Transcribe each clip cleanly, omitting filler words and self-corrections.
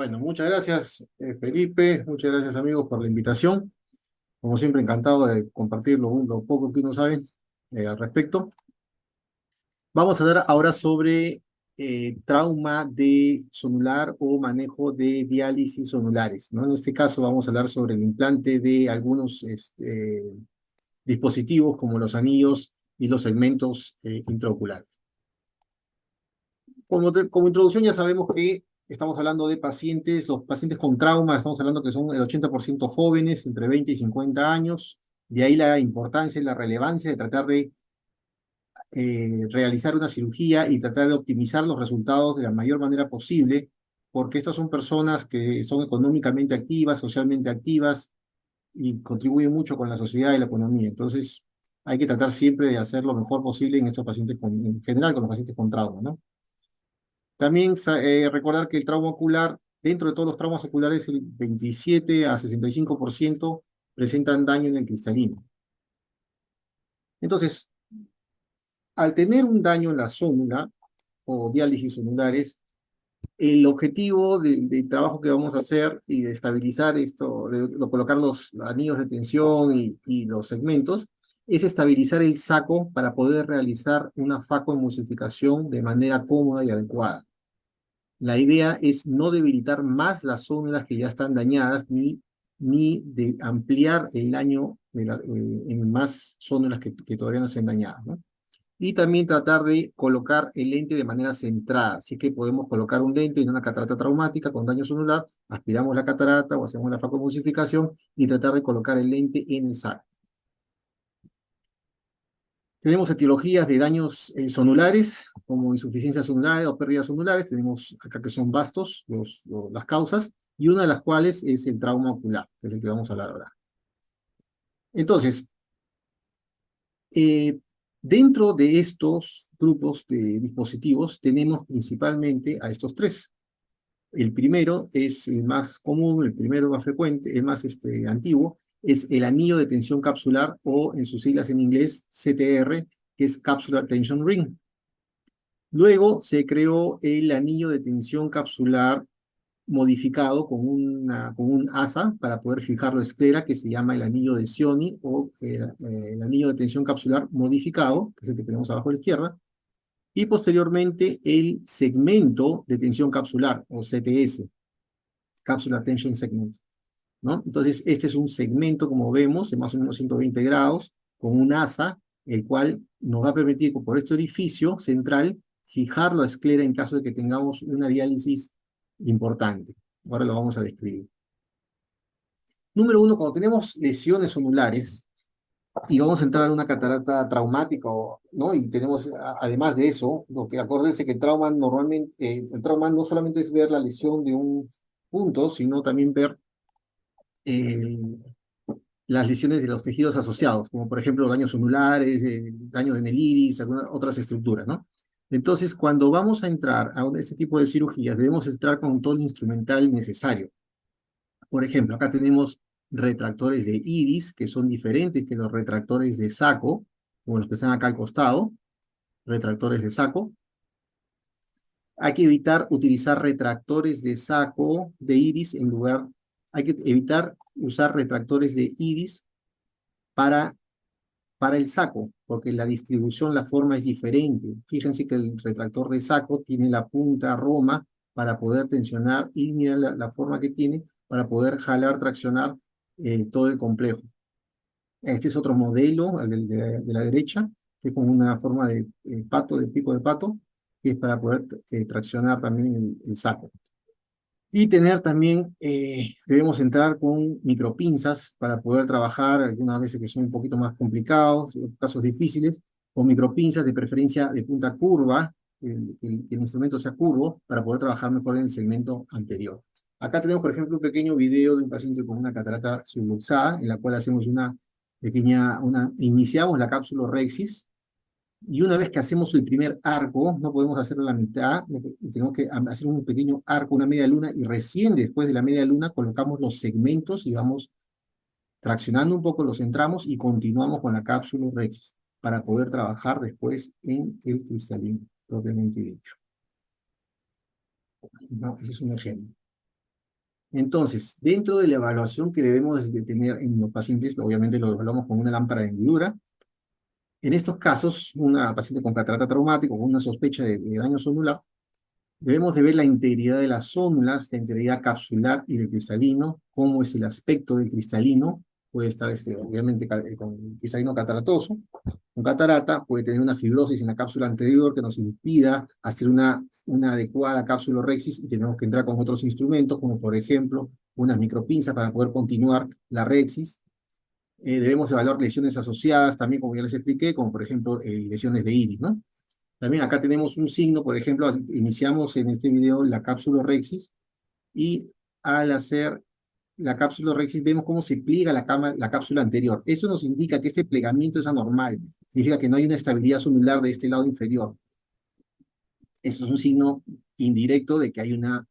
Bueno, muchas gracias, Felipe, muchas gracias amigos por la invitación. Como siempre, encantado de compartir lo poco que uno sabe al respecto. Vamos a hablar ahora sobre trauma de sonular o manejo de diálisis sonulares, ¿no? En este caso vamos a hablar sobre el implante de algunos dispositivos como los anillos y los segmentos intraoculares. Como introducción ya sabemos que estamos hablando de pacientes, los pacientes con trauma, estamos hablando que son el 80% jóvenes, entre 20 y 50 años, de ahí la importancia y la relevancia de tratar de realizar una cirugía y tratar de optimizar los resultados de la mayor manera posible, porque estas son personas que son económicamente activas, socialmente activas y contribuyen mucho con la sociedad y la economía. Entonces, hay que tratar siempre de hacer lo mejor posible en estos pacientes, en general con los pacientes con trauma, ¿no? También recordar que el trauma ocular, dentro de todos los traumas oculares, el 27 a 65% presentan daño en el cristalino. Entonces, al tener un daño en la zónula o diálisis sonulares, el objetivo del trabajo que vamos a hacer y de estabilizar esto, de colocar los anillos de tensión y los segmentos, es estabilizar el saco para poder realizar una facoemulsificación de manera cómoda y adecuada. La idea es no debilitar más las zonas que ya están dañadas, ni de ampliar el daño en más zonas que todavía no se han dañado, ¿no? Y también tratar de colocar el lente de manera centrada. Así que podemos colocar un lente en una catarata traumática con daño celular, aspiramos la catarata o hacemos la facomulsificación y tratar de colocar el lente en el saco. Tenemos etiologías de daños sonulares, como insuficiencia sonular o pérdidas sonulares. Tenemos acá que son vastos las causas, y una de las cuales es el trauma ocular, que es el que vamos a hablar ahora. Entonces, eh, dentro de estos grupos de dispositivos tenemos principalmente a estos tres. El primero es el más común, el primero más frecuente, el más antiguo, es el anillo de tensión capsular o en sus siglas en inglés CTR, que es Capsular Tension Ring. Luego se creó el anillo de tensión capsular modificado con un asa para poder fijar la esclera que se llama el anillo de Cioni o el anillo de tensión capsular modificado, que es el que tenemos abajo a la izquierda, y posteriormente el segmento de tensión capsular o CTS, Capsular Tension Segment, ¿no? Entonces este es un segmento, como vemos, de más o menos 120 grados, con un asa, el cual nos va a permitir por este orificio central fijar la esclera en caso de que tengamos una diálisis importante. Ahora lo vamos a describir. Número uno, cuando tenemos lesiones sonulares y vamos a entrar a una catarata traumática, ¿no? Y tenemos, además de eso, lo que acuérdense que el trauma no solamente es ver la lesión de un punto, sino también ver eh, las lesiones de los tejidos asociados, como por ejemplo daños sonulares, daños en el iris, algunas otras estructuras, ¿no? Entonces, cuando vamos a entrar a este tipo de cirugías, debemos entrar con todo el instrumental necesario. Por ejemplo, acá tenemos retractores de iris, que son diferentes que los retractores de saco, como los que están acá al costado, retractores de saco. Hay que evitar utilizar retractores de saco de iris hay que evitar usar retractores de iris para, para el saco, porque la distribución, la forma es diferente. Fíjense que el retractor de saco tiene la punta roma para poder tensionar y miren la forma que tiene para poder jalar, traccionar todo el complejo. Este es otro modelo, el de la derecha, que es con una forma de pato, de pico de pato, que es para poder traccionar también el saco. Y tener también, debemos entrar con micropinzas para poder trabajar, algunas veces que son un poquito más complicados, casos difíciles, con micropinzas de preferencia de punta curva, que el instrumento sea curvo, para poder trabajar mejor en el segmento anterior. Acá tenemos, por ejemplo, un pequeño video de un paciente con una catarata subluxada, en la cual hacemos iniciamos la cápsula Rexis, y una vez que hacemos el primer arco, no podemos hacerlo a la mitad, tenemos que hacer un pequeño arco, una media luna, y recién después de la media luna colocamos los segmentos y vamos traccionando un poco, los centramos y continuamos con la cápsula Rex para poder trabajar después en el cristalino, propiamente dicho. No, ese es un ejemplo. Entonces, dentro de la evaluación que debemos de tener en los pacientes, obviamente lo evaluamos con una lámpara de hendidura. En estos casos, una paciente con catarata traumático, con una sospecha de daño sonular, debemos de ver la integridad de las zónulas, la integridad capsular y del cristalino, cómo es el aspecto del cristalino. Puede estar, obviamente, con cristalino cataratoso. Con catarata puede tener una fibrosis en la cápsula anterior que nos impida hacer una adecuada cápsula rexis y tenemos que entrar con otros instrumentos, como por ejemplo unas micropinzas para poder continuar la rexis. Debemos evaluar lesiones asociadas también, como ya les expliqué, como por ejemplo lesiones de iris, ¿no? También acá tenemos un signo, por ejemplo, iniciamos en este video la cápsula rexis y al hacer la cápsula rexis vemos cómo se pliega la cápsula anterior. Eso nos indica que este plegamiento es anormal, significa que no hay una estabilidad sonular de este lado inferior. Eso es un signo indirecto de que hay una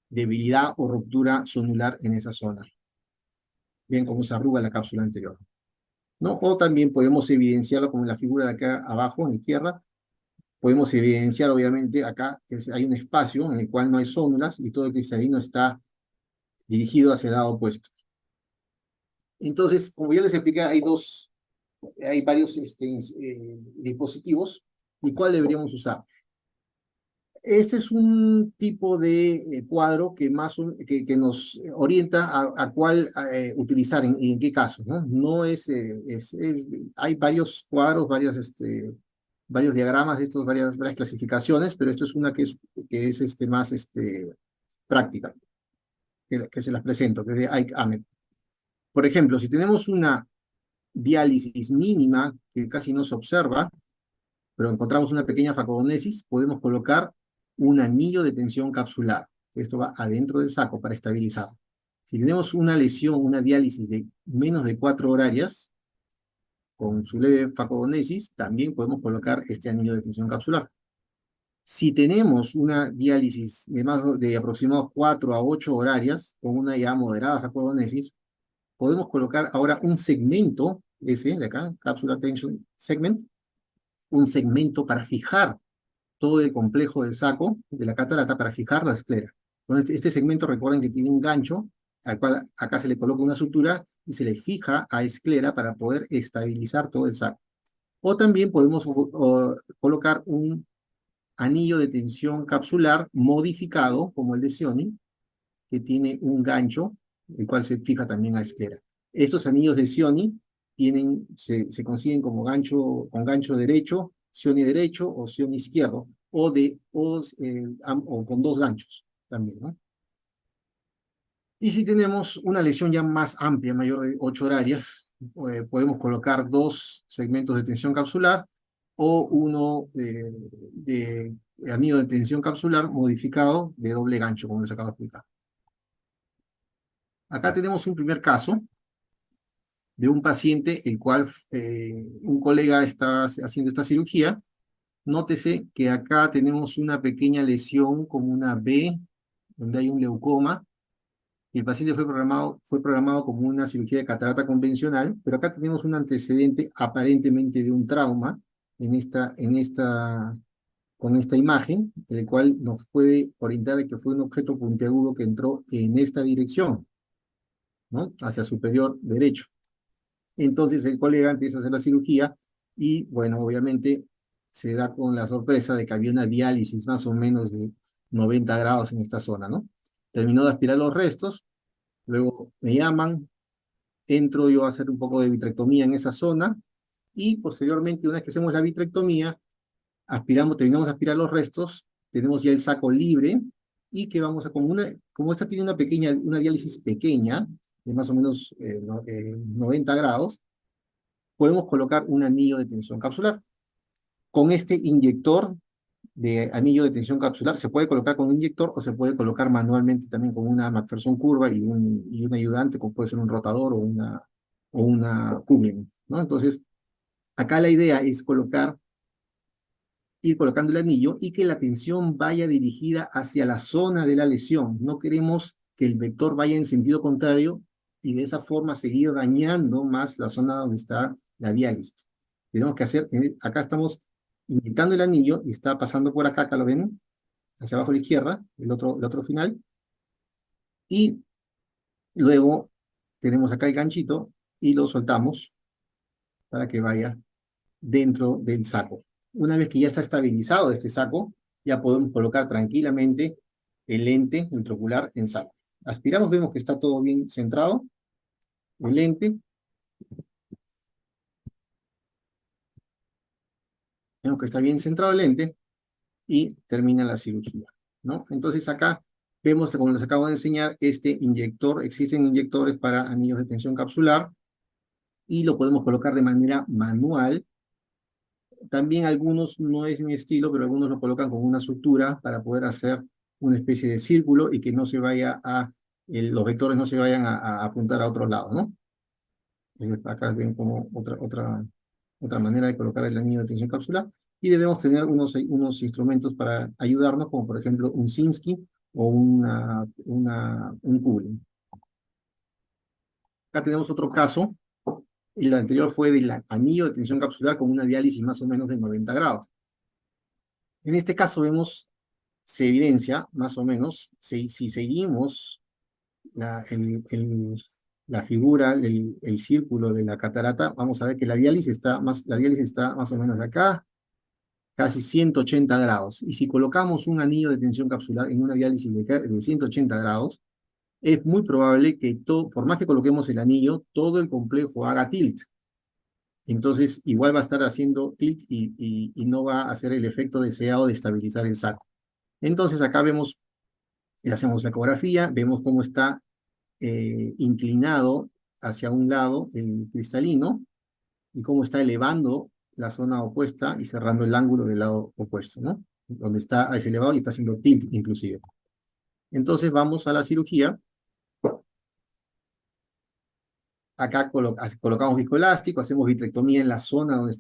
debilidad o ruptura sonular en esa zona. Ven cómo se arruga la cápsula anterior, ¿no? O también podemos evidenciarlo como en la figura de acá abajo, en la izquierda. Podemos evidenciar, obviamente, acá que hay un espacio en el cual no hay zónulas y todo el cristalino está dirigido hacia el lado opuesto. Entonces, como ya les expliqué, hay varios dispositivos y cuál deberíamos usar. Este es un tipo de cuadro que nos orienta a cuál utilizar y en qué caso, ¿no? No hay varios cuadros, varios diagramas, varias clasificaciones, pero esto es una que es más práctica, que se las presento, que es de Ike Ahmed. Por ejemplo, si tenemos una diálisis mínima que casi no se observa, pero encontramos una pequeña facodonesis, podemos colocar un anillo de tensión capsular. Esto va adentro del saco para estabilizar. Si tenemos una lesión, una diálisis de menos de 4 horarias, con su leve facodonesis, también podemos colocar este anillo de tensión capsular. Si tenemos una diálisis de aproximadamente 4 a 8 horarias, con una ya moderada facodonesis, podemos colocar ahora un segmento, ese de acá, Capsular Tension Segment, un segmento para fijar todo el complejo del saco de la catarata para fijar la esclera. Entonces, este segmento, recuerden que tiene un gancho, al cual acá se le coloca una sutura y se le fija a esclera para poder estabilizar todo el saco. O también podemos colocar un anillo de tensión capsular modificado, como el de Cioni, que tiene un gancho, el cual se fija también a esclera. Estos anillos de Cioni se consiguen como con gancho derecho, Cioni derecho o Cioni izquierdo, o con dos ganchos también, ¿no? Y si tenemos una lesión ya más amplia, mayor de 8 horarias, podemos colocar dos segmentos de tensión capsular o uno de anillo de tensión capsular modificado de doble gancho, como les acabo de explicar. Acá tenemos un primer caso de un paciente el cual un colega está haciendo esta cirugía. Nótese que acá tenemos una pequeña lesión como una B, donde hay un leucoma, y el paciente fue programado como una cirugía de catarata convencional, pero acá tenemos un antecedente aparentemente de un trauma con esta imagen, el cual nos puede orientar de que fue un objeto puntiagudo que entró en esta dirección, ¿no? Hacia superior derecho. Entonces el colega empieza a hacer la cirugía y, bueno, obviamente se da con la sorpresa de que había una diálisis más o menos de 90 grados en esta zona, ¿no? Terminó de aspirar los restos, luego me llaman, entro yo a hacer un poco de vitrectomía en esa zona y posteriormente, una vez que hacemos la vitrectomía, terminamos de aspirar los restos, tenemos ya el saco libre y que vamos a, como esta tiene una diálisis pequeña, de más o menos 90 grados, podemos colocar un anillo de tensión capsular. Con este inyector de anillo de tensión capsular se puede colocar con un inyector o se puede colocar manualmente también con una McPherson curva y un ayudante, como puede ser un rotador o una Kumlin, ¿no? Entonces, acá la idea es ir colocando el anillo y que la tensión vaya dirigida hacia la zona de la lesión. No queremos que el vector vaya en sentido contrario y de esa forma seguir dañando más la zona donde está la diálisis. Tenemos que acá estamos inyectando el anillo y está pasando por acá lo ven, hacia abajo a la izquierda, el otro final, y Luego tenemos acá el ganchito y lo soltamos para que vaya dentro del saco. Una vez que ya está estabilizado este saco, ya podemos colocar tranquilamente el lente intraocular en saco. Aspiramos, vemos que está todo bien centrado, el lente, vemos que está bien centrado el lente y termina la cirugía, ¿no? Entonces acá vemos, como les acabo de enseñar, este inyector, existen inyectores para anillos de tensión capsular y lo podemos colocar de manera manual. También algunos, no es mi estilo, pero algunos lo colocan con una sutura para poder hacer una especie de círculo y que no se vaya los vectores no se vayan a apuntar a otro lado, ¿no? Acá ven como otra manera de colocar el anillo de tensión capsular. Y debemos tener unos instrumentos para ayudarnos, como por ejemplo un Sinskey o un Cooling. Acá tenemos otro caso. El anterior fue del anillo de tensión capsular con una diálisis más o menos de 90 grados. En este caso se evidencia más o menos, si seguimos la figura, el círculo de la catarata, vamos a ver que la diálisis está más o menos de acá, casi 180 grados. Y si colocamos un anillo de tensión capsular en una diálisis de 180 grados, es muy probable que por más que coloquemos el anillo, todo el complejo haga tilt. Entonces, igual va a estar haciendo tilt y no va a hacer el efecto deseado de estabilizar el saco. Entonces, acá vemos, le hacemos la ecografía, vemos cómo está inclinado hacia un lado el cristalino y cómo está elevando la zona opuesta y cerrando el ángulo del lado opuesto, ¿no? Donde está es elevado y está haciendo tilt inclusive. Entonces vamos a la cirugía. Acá colocamos viscoelástico, hacemos vitrectomía en la zona donde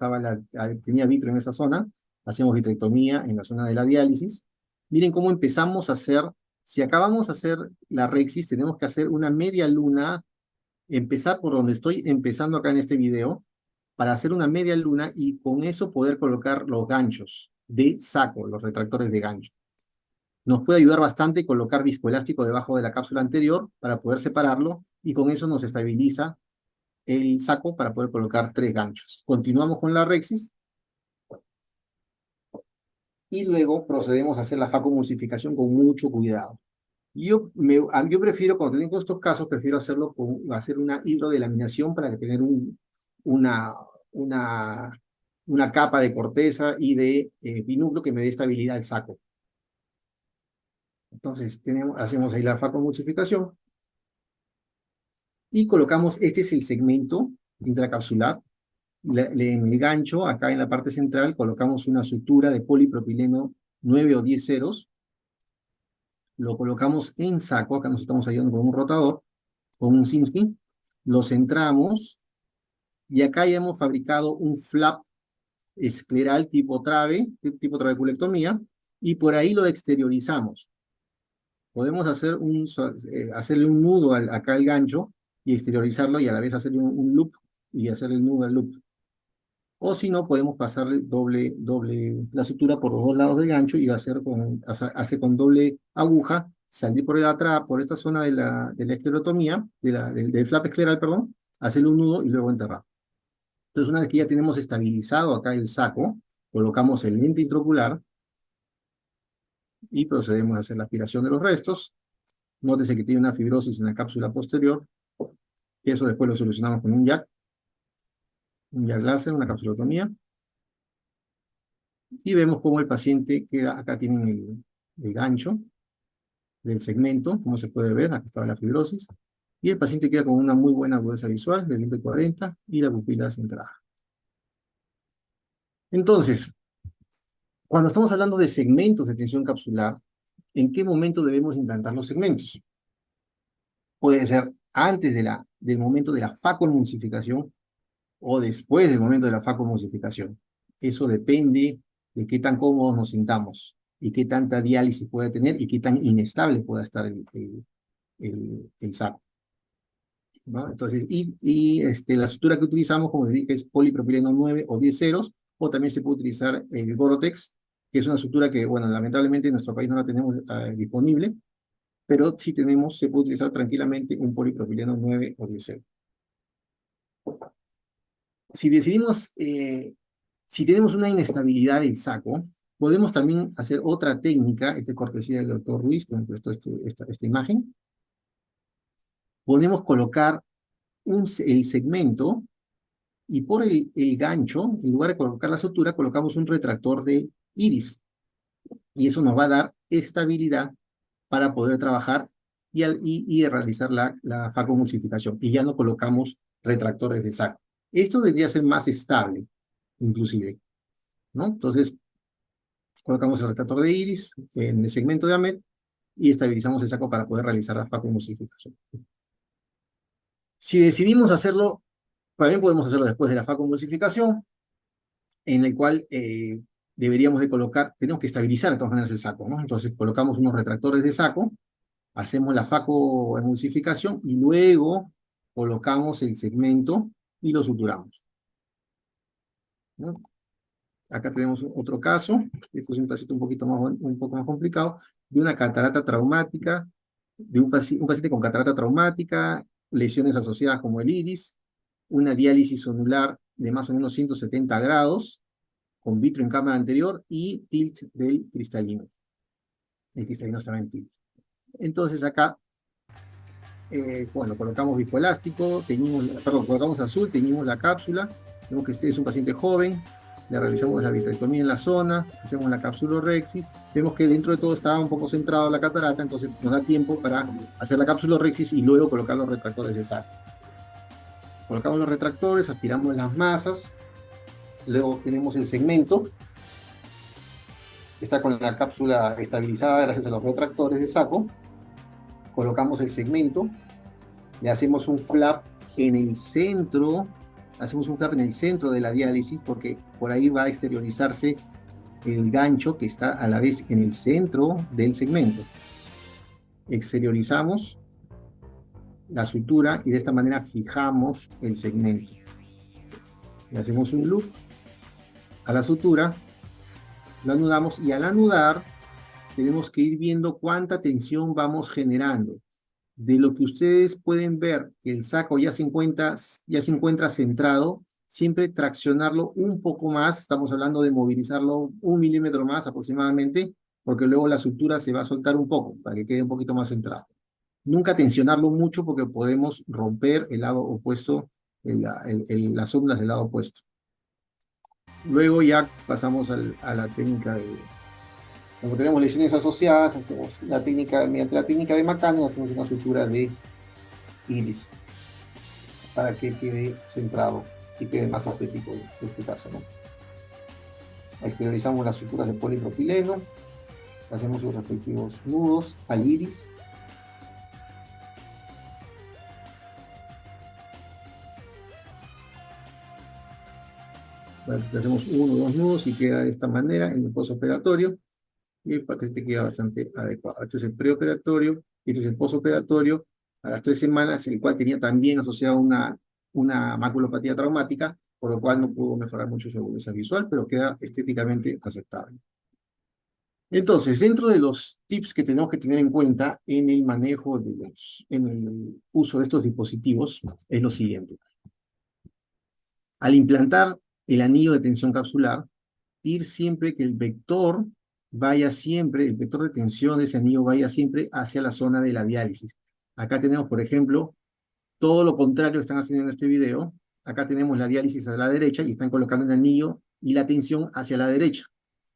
tenía vitro en esa zona, hacemos vitrectomía en la zona de la diálisis. Miren cómo empezamos a hacer, si acabamos de hacer la rexis, tenemos que hacer una media luna, empezar por donde estoy empezando acá en este video, para hacer una media luna y con eso poder colocar los ganchos de saco, los retractores de gancho. Nos puede ayudar bastante colocar viscoelástico debajo de la cápsula anterior para poder separarlo y con eso nos estabiliza el saco para poder colocar 3 ganchos. Continuamos con la rexis y luego procedemos a hacer la facomulsificación con mucho cuidado. Yo prefiero, cuando tengo estos casos, prefiero hacer una hidrodelaminación para tener una, una, una capa de corteza y de vinugro que me dé estabilidad al saco. Entonces hacemos ahí la facomulsificación y colocamos, este es el segmento intracapsular. En el gancho, acá en la parte central, colocamos una sutura de polipropileno 9 o 10 ceros, lo colocamos en saco, acá nos estamos ayudando con un rotador, con un Sinskey, lo centramos, y acá ya hemos fabricado un flap escleral tipo trabeculectomía, y por ahí lo exteriorizamos. Podemos hacerle un nudo acá al gancho, y exteriorizarlo, y a la vez hacerle un loop, y hacerle el nudo al loop. O si no, podemos pasarle la sutura por los dos lados del gancho y hacer con doble aguja, salir por atrás, por esta zona de la esclerotomía, del flap escleral, perdón, hacerle un nudo y luego enterrar. Entonces, una vez que ya tenemos estabilizado acá el saco, colocamos el lente intraocular y procedemos a hacer la aspiración de los restos. Nótese que tiene una fibrosis en la cápsula posterior, y eso después lo solucionamos con un jack láser, una capsulotomía. Y vemos cómo el paciente queda, acá tienen el gancho del segmento, como se puede ver, acá estaba la fibrosis, y el paciente queda con una muy buena agudeza visual, del 20-40, y la pupila centrada. Entonces, cuando estamos hablando de segmentos de tensión capsular, ¿en qué momento debemos implantar los segmentos? Puede ser antes del momento de la facomulsificación o después del momento de la facomulsificación. Eso depende de qué tan cómodos nos sintamos y qué tanta diálisis puede tener y qué tan inestable pueda estar el saco, ¿no? Entonces, la sutura que utilizamos, como les dije, es polipropileno 9 o 10 ceros, o también se puede utilizar el Gore-Tex, que es una sutura que, bueno, lamentablemente en nuestro país no la tenemos disponible, pero si tenemos, se puede utilizar tranquilamente un polipropileno 9 o 10. Si decidimos, si tenemos una inestabilidad del saco, podemos también hacer otra técnica, cortesía del doctor Ruiz, que me prestó esta imagen. Podemos colocar el segmento y por el gancho, en lugar de colocar la sutura, colocamos un retractor de iris. Y eso nos va a dar estabilidad para poder trabajar y realizar la facomulsificación. Y ya no colocamos retractores de saco. Esto vendría a ser más estable, inclusive, ¿no? Entonces, colocamos el retractor de iris en el segmento de AMET y estabilizamos el saco para poder realizar la facomulsificación. Si decidimos hacerlo, también podemos hacerlo después de la facomulsificación, en el cual deberíamos de colocar, tenemos que estabilizar de todas maneras el saco, ¿no? Entonces colocamos unos retractores de saco, hacemos la facoemulsificación y luego colocamos el segmento y lo suturamos, ¿no? Acá tenemos otro caso, esto es un casito un poco más complicado, de una catarata traumática, de un paciente con catarata traumática, lesiones asociadas como el iris, una diálisis sonular de más o menos 170 grados, con vitro en cámara anterior y tilt del cristalino. El cristalino estaba en tilt. Entonces acá, cuando colocamos viscoelástico, colocamos azul, teñimos la cápsula, vemos que este es un paciente joven, le realizamos la vitrectomía en la zona, hacemos la capsulorhexis, vemos que dentro de todo estaba un poco centrado la catarata, entonces nos da tiempo para hacer la capsulorhexis y luego colocar los retractores de saco. Colocamos los retractores, aspiramos las masas, luego tenemos el segmento, está con la cápsula estabilizada gracias a los retractores de saco, colocamos el segmento, le hacemos un flap en el centro, de la diálisis porque por ahí va a exteriorizarse el gancho que está a la vez en el centro del segmento. Exteriorizamos la sutura y de esta manera fijamos el segmento. Le hacemos un loop a la sutura, lo anudamos y al anudar tenemos que ir viendo cuánta tensión vamos generando. De lo que ustedes pueden ver que el saco ya se encuentra centrado, siempre traccionarlo un poco más, estamos hablando de movilizarlo 1 milímetro más aproximadamente, porque luego la sutura se va a soltar un poco, para que quede un poquito más centrado. Nunca tensionarlo mucho porque podemos romper el lado opuesto, las ondas del lado opuesto. Luego ya pasamos a la técnica de... Como tenemos lesiones asociadas, hacemos mediante la técnica de Makano, hacemos una sutura de iris para que quede centrado y quede más estético en este caso, ¿no? Exteriorizamos las suturas de polipropileno, hacemos sus respectivos nudos al iris. Hacemos 1 o 2 nudos y queda de esta manera en el postoperatorio. Y el paquete queda bastante adecuado. Este es el preoperatorio, y este es el postoperatorio, a las 3 semanas, el cual tenía también asociado una maculopatía traumática, por lo cual no pudo mejorar mucho su evolución visual, pero queda estéticamente aceptable. Entonces, dentro de los tips que tenemos que tener en cuenta en el manejo en el uso de estos dispositivos, es lo siguiente. Al implantar el anillo de tensión capsular, ir siempre que el vector el vector de tensión de ese anillo vaya siempre hacia la zona de la diálisis. Acá tenemos, por ejemplo, todo lo contrario que están haciendo en este video. Acá tenemos la diálisis a la derecha y están colocando el anillo y la tensión hacia la derecha.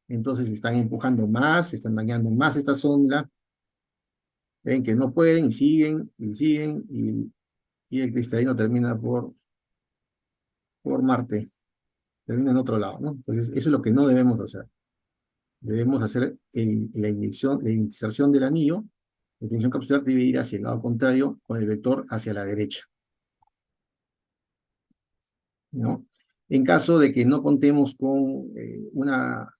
Entonces están empujando más, están dañando más esta sonda. Ven que no pueden y siguen y el cristalino termina por Marte, termina en otro lado, ¿no? Entonces eso es lo que no debemos hacer. Debemos hacer la inserción del anillo. La tensión capsular debe ir hacia el lado contrario con el vector hacia la derecha, ¿no? En caso de que no contemos con una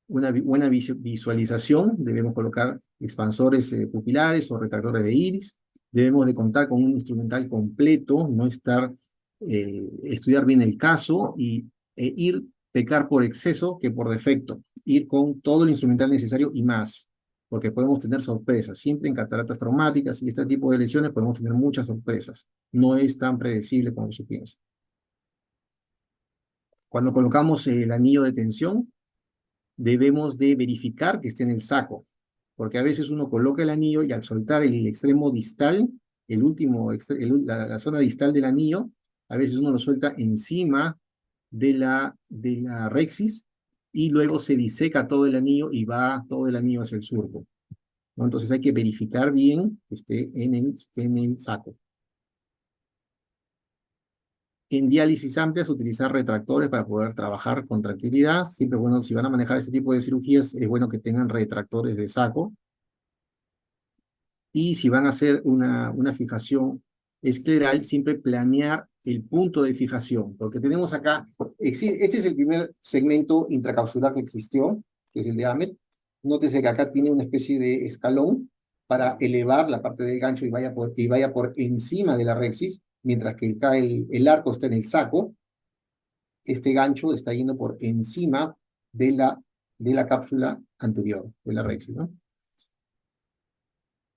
buena visualización, debemos colocar expansores pupilares o retractores de iris. Debemos de contar con un instrumental completo, no estudiar bien el caso pecar por exceso que por defecto. Ir con todo el instrumental necesario y más, porque podemos tener sorpresas. Siempre en cataratas traumáticas y este tipo de lesiones podemos tener muchas sorpresas. No es tan predecible como se piensa. Cuando colocamos el anillo de tensión, debemos de verificar que esté en el saco, porque a veces uno coloca el anillo y al soltar el extremo distal, el último, la zona distal del anillo, a veces uno lo suelta encima de la rexis y luego se diseca todo el anillo y va todo el anillo hacia el surco, ¿no? Entonces hay que verificar bien que esté en el saco. En diálisis amplias, utilizar retractores para poder trabajar con tranquilidad. Siempre es bueno, si van a manejar este tipo de cirugías, es bueno que tengan retractores de saco. Y si van a hacer una fijación escleral, siempre planear el punto de fijación, porque tenemos acá, este es el primer segmento intracapsular que existió, que es el de Ahmed. Nótese que acá tiene una especie de escalón para elevar la parte del gancho y vaya por encima de la rexis, mientras que el arco está en el saco. Este gancho está yendo por encima de la cápsula anterior, de la rexis, ¿no?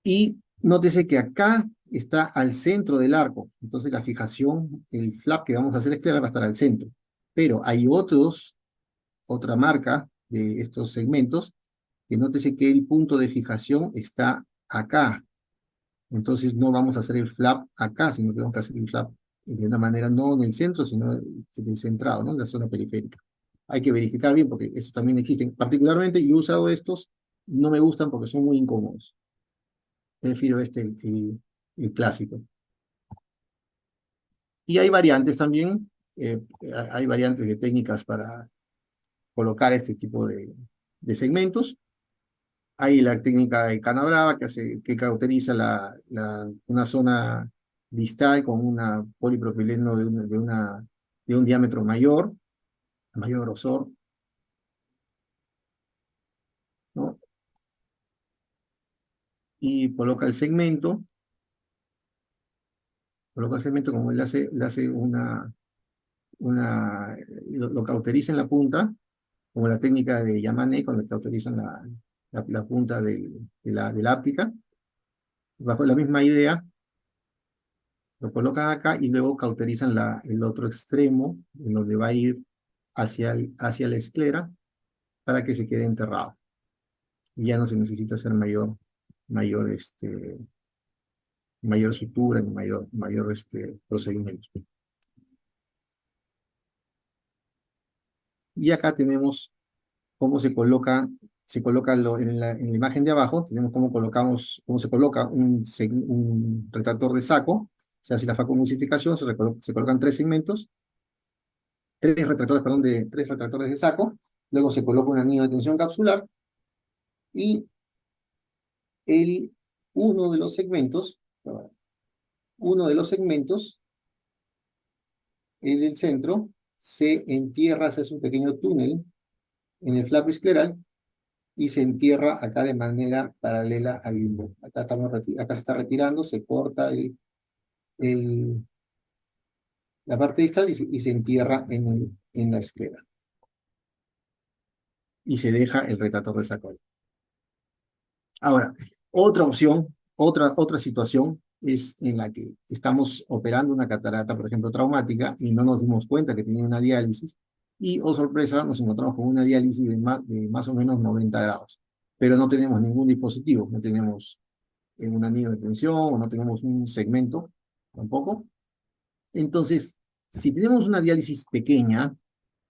Y nótese que acá está al centro del arco. Entonces la fijación, el flap que vamos a hacer escleral va a estar al centro. Pero hay otra marca de estos segmentos, que nótese que el punto de fijación está acá. Entonces no vamos a hacer el flap acá, sino que tenemos que hacer el flap de una manera no en el centro, sino descentrado, ¿no? En la zona periférica. Hay que verificar bien porque estos también existen. Particularmente yo he usado estos, no me gustan porque son muy incómodos. Prefiero el clásico. Y hay variantes también, hay variantes de técnicas para colocar este tipo de segmentos. Hay la técnica de Canabrava que cauteriza una zona distal con una polipropileno de un diámetro mayor grosor, ¿no? Y coloca el segmento como él le hace lo cauteriza en la punta, como la técnica de Yamane, cuando cauterizan la punta de la áptica. Bajo la misma idea, lo colocan acá y luego cauterizan el otro extremo, en donde va a ir hacia la esclera, para que se quede enterrado. Y ya no se necesita hacer mayor, mayor sutura, ni mayor procedimiento. Y acá tenemos cómo se coloca en la imagen de abajo, tenemos cómo se coloca un retractor de saco, se hace la facomulsificación, se colocan tres retractores, perdón, tres retractores de saco, luego se coloca un anillo de tensión capsular y el, uno de los segmentos, uno de los segmentos, el del centro, se entierra, se hace un pequeño túnel en el flap escleral y se entierra acá de manera paralela al limbo. Acá se está retirando, se corta el, la parte distal y se entierra en la esclera. Y se deja el retractor de saco ahí. Ahora, otra opción, otra situación es en la que estamos operando una catarata, por ejemplo, traumática, y no nos dimos cuenta que tenía una diálisis, y, oh sorpresa, nos encontramos con una diálisis de más o menos 90 grados, pero no tenemos ningún dispositivo, no tenemos un anillo de tensión, o no tenemos un segmento, tampoco. Entonces, si tenemos una diálisis pequeña,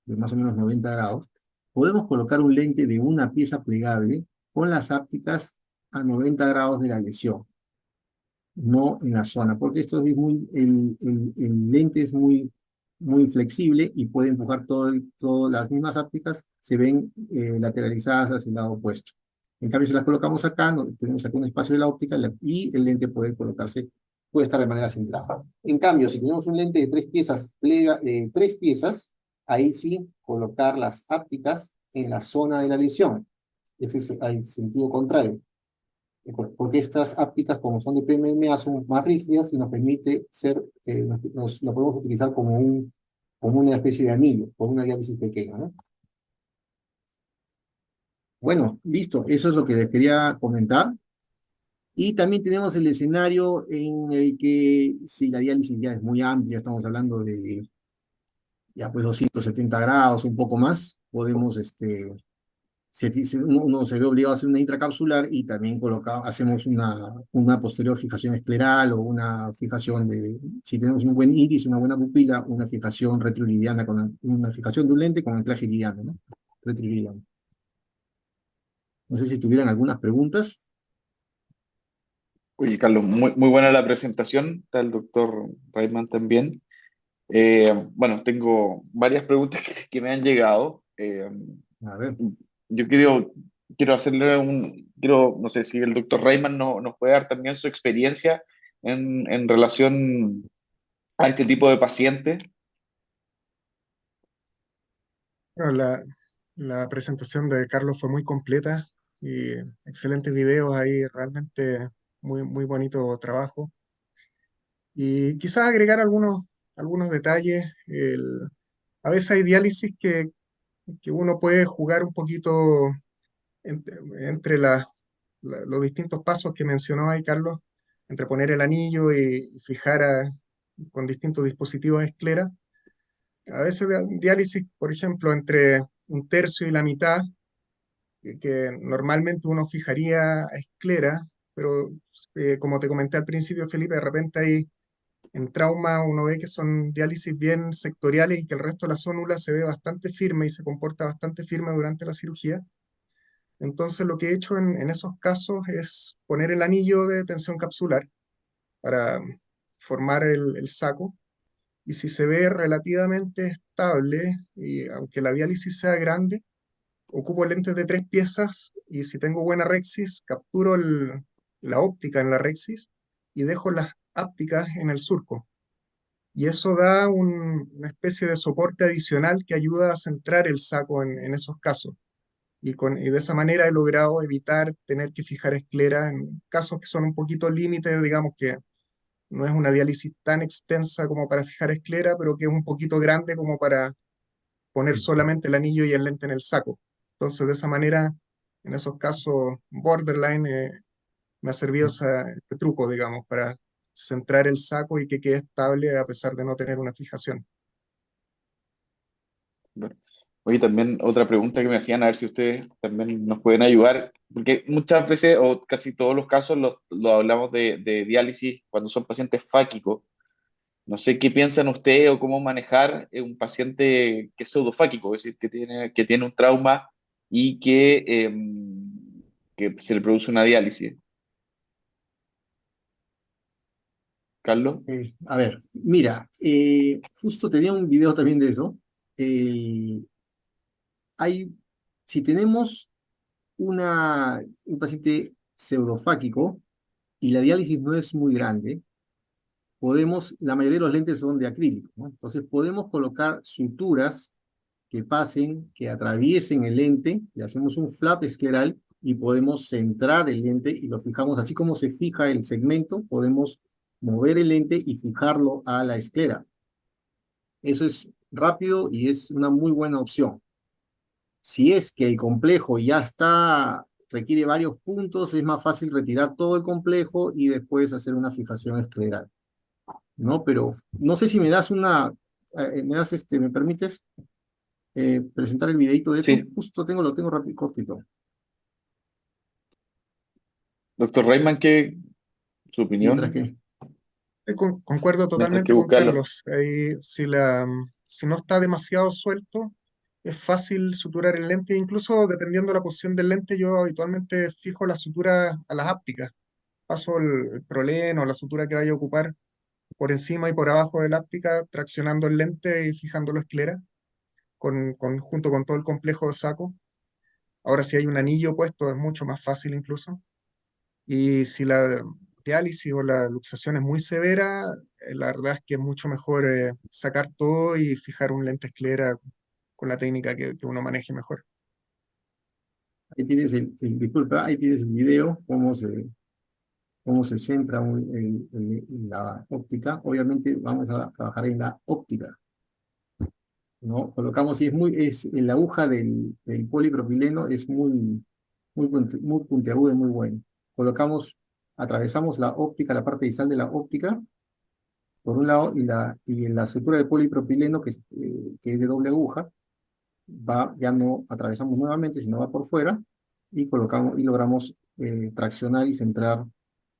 de más o menos 90 grados, podemos colocar un lente de una pieza plegable con las ápticas a 90 grados de la lesión, no en la zona, porque el lente es muy flexible y puede empujar todas las mismas ápticas, se ven lateralizadas hacia el lado opuesto. En cambio, si las colocamos acá, tenemos acá un espacio de la óptica y el lente puede estar de manera centrada. En cambio, si tenemos un lente de tres piezas, ahí sí colocar las ápticas en la zona de la lesión. Ese es el sentido contrario, porque estas ápticas, como son de PMMA, son más rígidas y nos permite lo podemos utilizar como una especie de anillo, como una diálisis pequeña, ¿no? Bueno, listo, eso es lo que les quería comentar. Y también tenemos el escenario en el que si la diálisis ya es muy amplia, estamos hablando de ya pues 270 grados, un poco más, podemos, uno se ve obligado a hacer una intracapsular y también hacemos una posterior fijación escleral o una fijación si tenemos un buen iris, una buena pupila, una fijación retroiridiana, una fijación de un lente con anclaje iridiano, ¿no? Retroiridiano. No sé si tuvieran algunas preguntas. Oye, Carlos, muy buena la presentación, está el doctor Rayman también. Bueno, tengo varias preguntas que me han llegado. A ver. Yo quiero no sé si el doctor Rayman nos puede dar también su experiencia en relación a este tipo de pacientes. Bueno, la presentación de Carlos fue muy completa y excelentes videos ahí, realmente muy bonito trabajo. Y quizás agregar algunos detalles. A veces hay diálisis que uno puede jugar un poquito entre, entre los distintos pasos que mencionó ahí Carlos, entre poner el anillo y fijar con distintos dispositivos esclera. A veces diálisis, por ejemplo, entre un tercio y la mitad que normalmente uno fijaría a esclera, pero como te comenté al principio, Felipe, de repente hay en trauma uno ve que son diálisis bien sectoriales y que el resto de la zónula se ve bastante firme y se comporta bastante firme durante la cirugía. Entonces lo que he hecho en esos casos es poner el anillo de tensión capsular para formar el saco y si se ve relativamente estable, y aunque la diálisis sea grande, ocupo lentes de 3 piezas y si tengo buena Rexis, capturo la óptica en la Rexis y dejo las ápticas en el surco. Y eso da una especie de soporte adicional que ayuda a centrar el saco en esos casos. Y de esa manera he logrado evitar tener que fijar esclera en casos que son un poquito límites, digamos que no es una diálisis tan extensa como para fijar esclera, pero que es un poquito grande como para poner solamente el anillo y el lente en el saco. Entonces, de esa manera, en esos casos borderline, me ha servido este truco, digamos, para centrar el saco y que quede estable a pesar de no tener una fijación. Bueno, oye, también otra pregunta que me hacían, a ver si ustedes también nos pueden ayudar, porque muchas veces, o casi todos los casos, lo hablamos de diálisis cuando son pacientes fáquicos. No sé qué piensan ustedes o cómo manejar un paciente que es pseudofáquico, es decir, que tiene un trauma y que se le produce una diálisis. Carlos. A ver, mira, justo tenía un video también de eso. Eh, hay, si tenemos un paciente pseudofáquico y la diálisis no es muy grande, la mayoría de los lentes son de acrílico, ¿no? Entonces podemos colocar suturas que pasen, que atraviesen el lente, le hacemos un flap escleral y podemos centrar el lente y lo fijamos, así como se fija el segmento, podemos mover el lente y fijarlo a la esclera. Eso es rápido y es una muy buena opción. Si es que el complejo ya requiere varios puntos, es más fácil retirar todo el complejo y después hacer una fijación escleral, ¿no? Pero no sé si me permites presentar el videito de eso. Sí, Justo lo tengo rápido, cortito. doctor Rayman, ¿qué su Mientras opinión? que, Concuerdo Mientras que totalmente con buscarlo. Carlos. Ahí, si no está demasiado suelto, es fácil suturar el lente. Incluso dependiendo de la posición del lente, yo habitualmente fijo la sutura a las ápticas. Paso el prolén o la sutura que vaya a ocupar por encima y por abajo de la áptica, traccionando el lente y fijándolo esclera, junto con todo el complejo de saco. Ahora, si hay un anillo puesto, es mucho más fácil incluso. Y si la diálisis o la luxación es muy severa, la verdad es que es mucho mejor sacar todo y fijar un lente esclera con la técnica que uno maneje mejor. ahí tienes disculpa, ahí tienes el video, cómo se centra la óptica. Obviamente vamos a trabajar en la óptica, ¿no? Colocamos, y la aguja del polipropileno es muy, muy puntiagudo y muy bueno. Colocamos, atravesamos la óptica, la parte distal de la óptica, por un lado, y en la sutura de polipropileno, que es de doble aguja, ya no atravesamos nuevamente, sino va por fuera, y colocamos, y logramos traccionar y centrar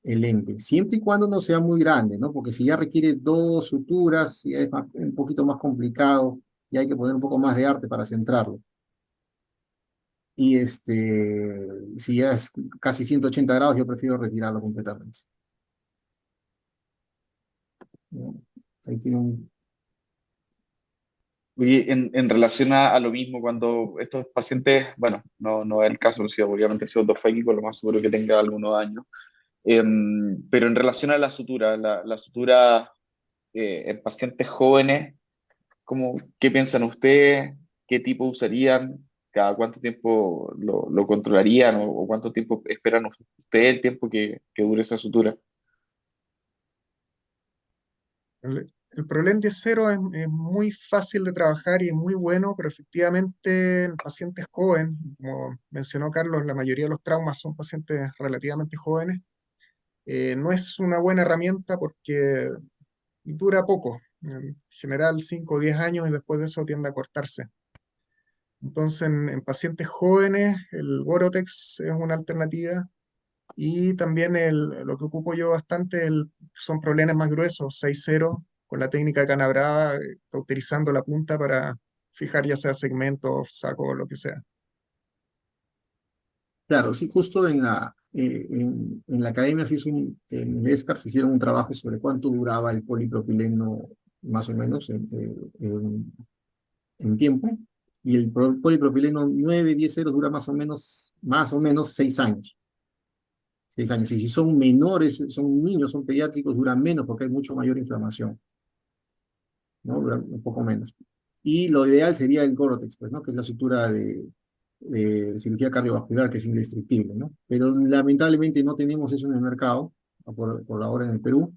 el lente, siempre y cuando no sea muy grande, ¿no? Porque si ya requiere dos suturas, ya es un poquito más complicado, y hay que poner un poco más de arte para centrarlo. Y si ya es casi 180 grados, yo prefiero retirarlo completamente, ¿no? Ahí tiene un... Oye, en relación a lo mismo, cuando estos pacientes, bueno, no es el caso, si obviamente es pseudofáquico, lo más seguro que tenga algunos años, pero en relación a la sutura, la sutura en pacientes jóvenes, ¿qué piensan ustedes? ¿Qué tipo usarían? ¿Cada cuánto tiempo lo controlarían? O cuánto tiempo esperan ustedes el tiempo que dure esa sutura? El Prolén 10.0 es muy fácil de trabajar y es muy bueno, pero efectivamente en pacientes jóvenes, como mencionó Carlos, la mayoría de los traumas son pacientes relativamente jóvenes. No es una buena herramienta porque dura poco, en general 5 o 10 años y después de eso tiende a cortarse. Entonces en pacientes jóvenes el Gorotex es una alternativa y también lo que ocupo yo bastante son problemas más gruesos, 6.0, con la técnica de Canabrava, cauterizando la punta para fijar ya sea segmentos, saco, lo que sea. Claro, sí, justo en la academia en el ESCAR se hicieron un trabajo sobre cuánto duraba el polipropileno, más o menos, en tiempo, y el polipropileno 910 dura más o menos 6 años. 6 años. Y si son menores, son niños, son pediátricos, duran menos porque hay mucho mayor inflamación, ¿no? Duran un poco menos. Y lo ideal sería el Gorotex, pues, ¿no? Que es la sutura de cirugía cardiovascular, que es indestructible, ¿no? Pero lamentablemente no tenemos eso en el mercado, por ahora en el Perú.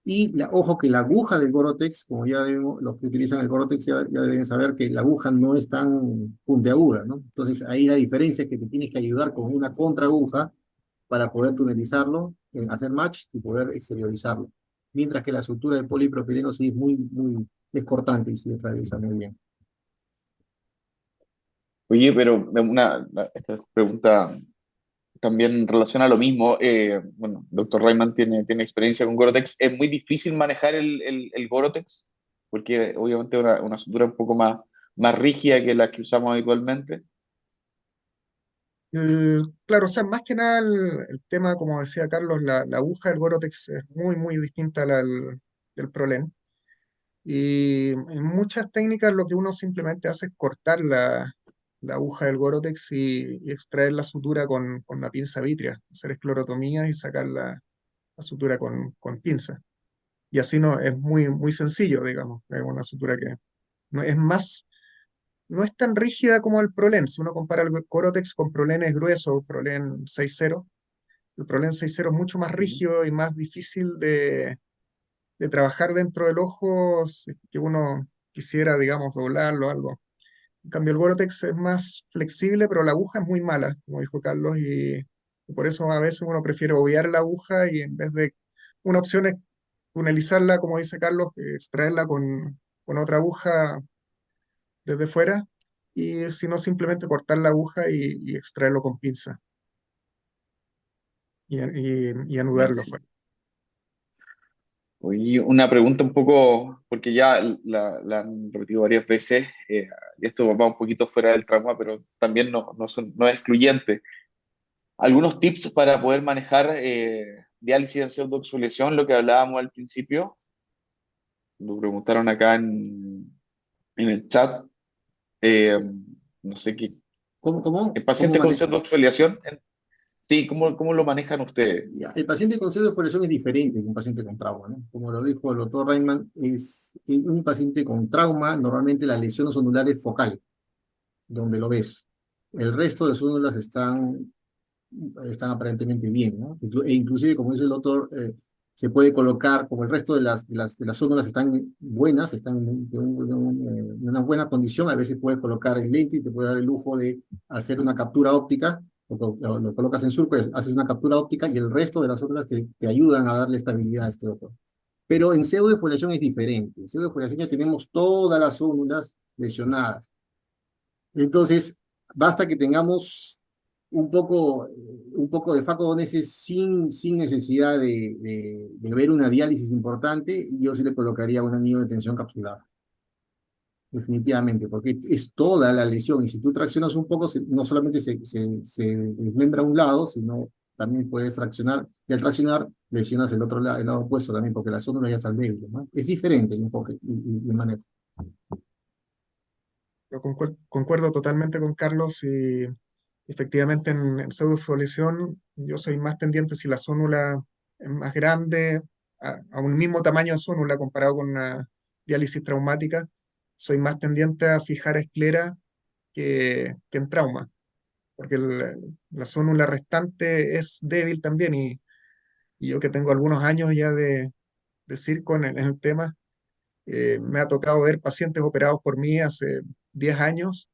Y ojo que la aguja del Gorotex, como los que utilizan el Gorotex ya deben saber que la aguja no es tan puntiaguda, ¿no? Entonces ahí la diferencia es que te tienes que ayudar con una contraaguja para poder tunelizarlo, hacer match y poder exteriorizarlo. Mientras que la sutura de polipropileno sí es es cortante y sí realiza muy bien. Oye, pero esta pregunta también en relación a lo mismo, bueno, doctor Rayman tiene experiencia con Gore-Tex. ¿Es muy difícil manejar el Gore-Tex? Porque obviamente es una sutura un poco más rígida que la que usamos habitualmente. Claro, o sea, más que nada el tema, como decía Carlos, la aguja del Gorotex es muy, muy distinta a del Prolén. Y en muchas técnicas lo que uno simplemente hace es cortar la aguja del Gorotex y extraer la sutura con una pinza vítrea, hacer esclerotomías y sacar la sutura con pinza. Y así no, es muy, muy sencillo, digamos. Es una sutura que no es más, no es tan rígida como el Prolén. Si uno compara el Gorotex con Prolén es grueso, Prolén 6.0. El Prolén 6.0 es mucho más rígido y más difícil de trabajar dentro del ojo si es que uno quisiera, digamos, doblarlo o algo. En cambio, el Gore-Tex es más flexible, pero la aguja es muy mala, como dijo Carlos, y por eso a veces uno prefiere obviar la aguja y en vez de... Una opción es tunelizarla, como dice Carlos, extraerla con otra aguja desde fuera, y si no, simplemente cortar la aguja y extraerlo con pinza y Ya, anudarlo sí. fuera. Oye, una pregunta un poco, porque ya la han repetido varias veces, y esto va un poquito fuera del trauma, pero también no es excluyente. Algunos tips para poder manejar diálisis en pseudoexfoliación, lo que hablábamos al principio, lo preguntaron acá en el chat. Eh, no sé qué. El ¿Cómo paciente con maneja? pseudoexfoliación, sí, ¿cómo lo manejan ustedes? Ya, el paciente con pseudoexfoliación es diferente que un paciente con trauma, ¿no? Como lo dijo el doctor Reimann, es un paciente con trauma, normalmente la lesión onular es focal, donde lo ves. El resto de células están aparentemente bien, ¿no? E inclusive, como dice el doctor, se puede colocar, como el resto de las células están buenas, están de una buena condición, a veces puedes colocar el lente y te puede dar el lujo de hacer una captura óptica lo colocas en surco, haces una captura óptica y el resto de las células te ayudan a darle estabilidad a este ojo. Pero en pseudofoliación es diferente. En pseudofoliación ya tenemos todas las células lesionadas. Entonces, basta que tengamos un poco de facodonesis sin necesidad de ver una diálisis importante, y yo sí le colocaría un anillo de tensión capsular, definitivamente, porque es toda la lesión, y si tú traccionas un poco, no solamente se desmembra un lado, sino también puedes traccionar, y al traccionar lesionas el lado opuesto también, porque las células ya están débiles, ¿no? Es diferente el enfoque y el manejo. Yo concuerdo totalmente con Carlos y efectivamente en pseudofoliación yo soy más tendiente si la zónula es más grande, a un mismo tamaño de zónula comparado con una diálisis traumática, soy más tendiente a fijar esclera que en trauma, porque la zónula restante es débil también y yo que tengo algunos años ya de circo en el tema, me ha tocado ver pacientes operados por mí hace 10 años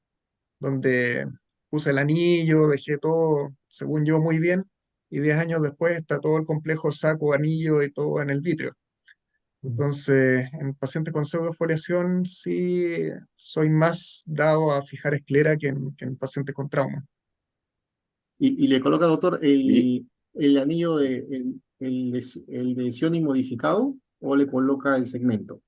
donde puse el anillo, dejé todo, según yo, muy bien, y 10 años después está todo el complejo saco, anillo y todo en el vitrio. Entonces, en pacientes con pseudofoliación sí soy más dado a fijar esclera que en pacientes con trauma. Y le coloca, doctor, Y el anillo el de Cioni modificado, o le coloca el segmento.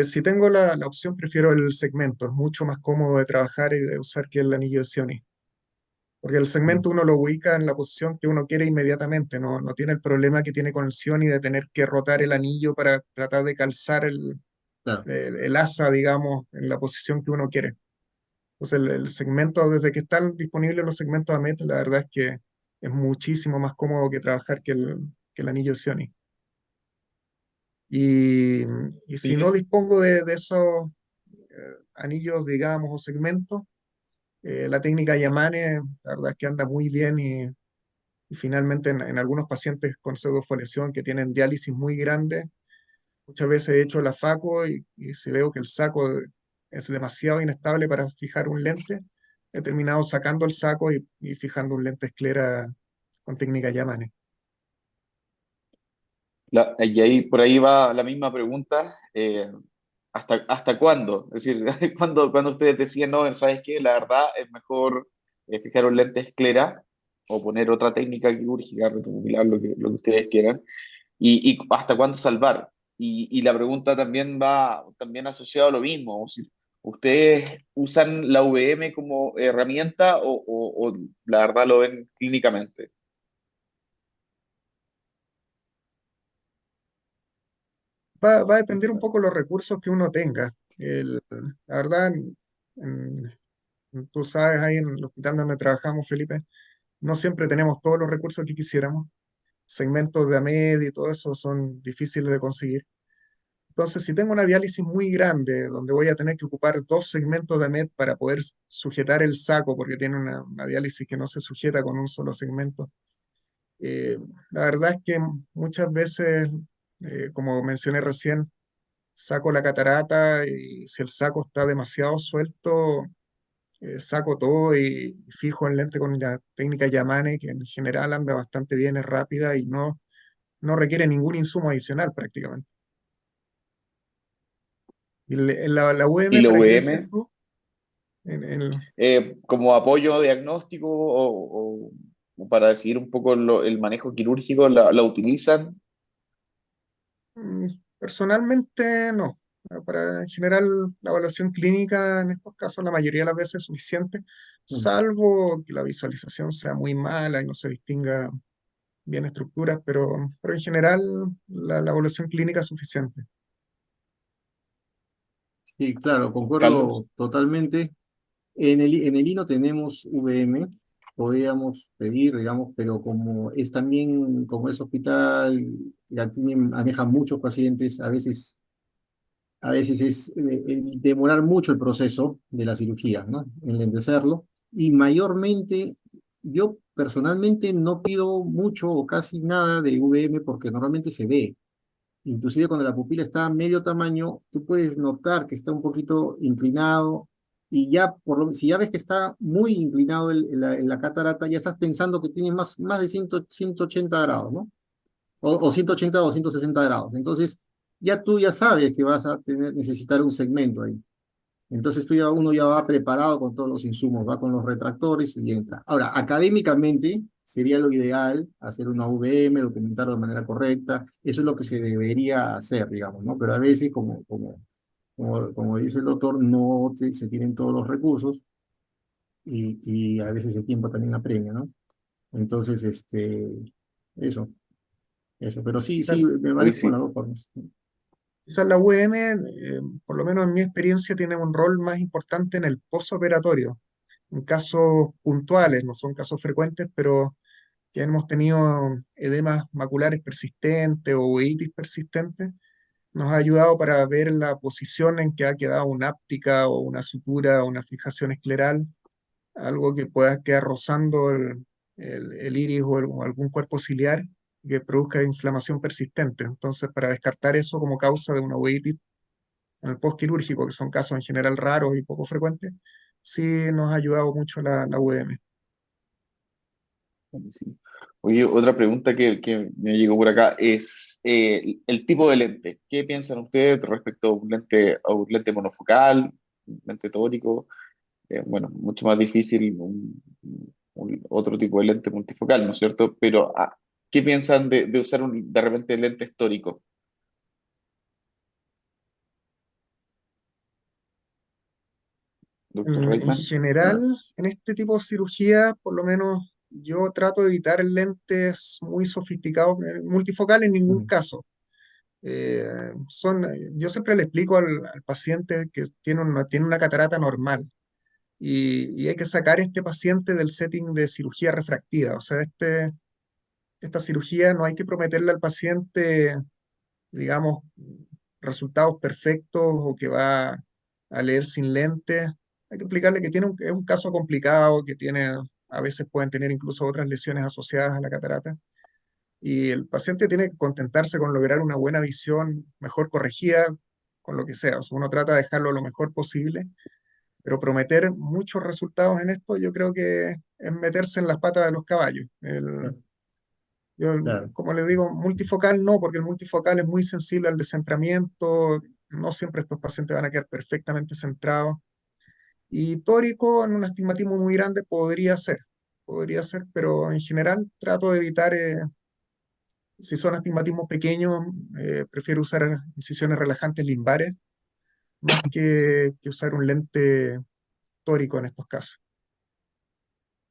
Si tengo la opción, prefiero el segmento, es mucho más cómodo de trabajar y de usar que el anillo de Cioni. Porque el Mm, segmento uno lo ubica en la posición que uno quiere inmediatamente, no tiene el problema que tiene con el Sioni de tener que rotar el anillo para tratar de calzar claro. el asa, digamos, en la posición que uno quiere. Entonces el segmento, desde que están disponibles los segmentos AMET, la verdad es que es muchísimo más cómodo que trabajar que el anillo Sioni. Y, y si no sí, dispongo de esos anillos, digamos, o segmentos, la técnica Yamane, la verdad es que anda muy bien y finalmente en algunos pacientes con pseudofoliación que tienen diálisis muy grande, muchas veces he hecho la FACO y si veo que el saco es demasiado inestable para fijar un lente, he terminado sacando el saco y fijando un lente esclera con técnica Yamane. y ahí por ahí va la misma pregunta. ¿Hasta cuándo? Es decir, cuando ustedes decían, no, ¿sabes qué? La verdad es mejor fijar un lente esclera o poner otra técnica quirúrgica, retrofilar, lo que ustedes quieran, y hasta cuándo salvar. Y la pregunta también va también asociada a lo mismo. Es decir, ¿ustedes usan la VM como herramienta o la verdad lo ven clínicamente? Va a depender un poco los recursos que uno tenga. La verdad, en- tú sabes, ahí en el hospital donde trabajamos, Felipe, no siempre tenemos todos los recursos que quisiéramos. Segmentos de AMED y todo eso son difíciles de conseguir. Entonces, si tengo una diálisis muy grande, donde voy a tener que ocupar dos segmentos de AMED para poder sujetar el saco, porque tiene una diálisis que no se sujeta con un solo segmento, eh, la verdad es que muchas veces, como mencioné recién, saco la catarata y si el saco está demasiado suelto, saco todo y fijo el lente con la técnica Yamane, que en general anda bastante bien, es rápida y no requiere ningún insumo adicional prácticamente. Y la ¿Y UM, la ¿para qué decías VM tú? como apoyo diagnóstico o para decidir un poco el manejo quirúrgico, la utilizan? Mm, Personalmente no. En general, la evaluación clínica en estos casos la mayoría de las veces es suficiente, Mm. salvo que la visualización sea muy mala y no se distinga bien estructuras, pero en general la evaluación clínica es suficiente. Sí, claro, Carlos. concuerdo totalmente. En el INO tenemos VM, podríamos pedir, digamos, pero como es hospital, maneja muchos pacientes, a veces es demorar mucho el proceso de la cirugía, ¿no? Enlentecerlo. Y mayormente, yo personalmente no pido mucho o casi nada de VM porque normalmente se ve. Inclusive cuando la pupila está a medio tamaño, tú puedes notar que está un poquito inclinado, y ya, si ya ves que está muy inclinado la catarata, ya estás pensando que tiene más de 180 grados, ¿no? O 180 o 160 grados. Entonces, ya tú ya sabes que vas a necesitar un segmento ahí. Entonces uno ya va preparado con todos los insumos, va con los retractores y entra. Ahora, académicamente sería lo ideal hacer una VM, documentarlo de manera correcta, eso es lo que se debería hacer, digamos, ¿no? Pero a veces, como dice el doctor, no se tienen todos los recursos y a veces el tiempo también apremia, ¿no? Entonces, eso, pero sí, Quizás sí, me Hoy manejo con sí. las dos formas. quizás la UM, por lo menos en mi experiencia, tiene un rol más importante en el postoperatorio, en casos puntuales, no son casos frecuentes, pero que hemos tenido edemas maculares persistentes o uveitis persistentes, nos ha ayudado para ver la posición en que ha quedado una áptica o una sutura o una fijación escleral, algo que pueda quedar rozando el iris o algún cuerpo ciliar y que produzca inflamación persistente. Entonces, para descartar eso como causa de una uveitis en el postquirúrgico, que son casos en general raros y poco frecuentes, sí nos ha ayudado mucho la UM. Sí. Oye, otra pregunta que me llegó por acá es el tipo de lente. ¿Qué piensan ustedes respecto a un lente monofocal, un lente tórico? Bueno, mucho más difícil otro tipo de lente multifocal, ¿no es cierto? Pero, ¿qué piensan de usar de repente lentes tóricos, doctor En Reitman? general, en este tipo de cirugía, por lo menos yo trato de evitar lentes muy sofisticados, multifocal en ningún Ujú. caso. Yo siempre le explico al paciente que tiene una catarata normal y hay que sacar a este paciente del setting de cirugía refractiva. O sea, esta cirugía no hay que prometerle al paciente, digamos, resultados perfectos o que va a leer sin lentes. Hay que explicarle que es un caso complicado, a veces pueden tener incluso otras lesiones asociadas a la catarata. Y el paciente tiene que contentarse con lograr una buena visión, mejor corregida, con lo que sea. O sea, uno trata de dejarlo lo mejor posible, pero prometer muchos resultados en esto yo creo que es meterse en las patas de los caballos. Yo, Claro. como le digo, multifocal no, porque el multifocal es muy sensible al descentramiento, no siempre estos pacientes van a quedar perfectamente centrados. Y tórico en un astigmatismo muy grande podría ser, pero en general trato de evitar, si son astigmatismos pequeños, prefiero usar incisiones relajantes limbares más que usar un lente tórico en estos casos.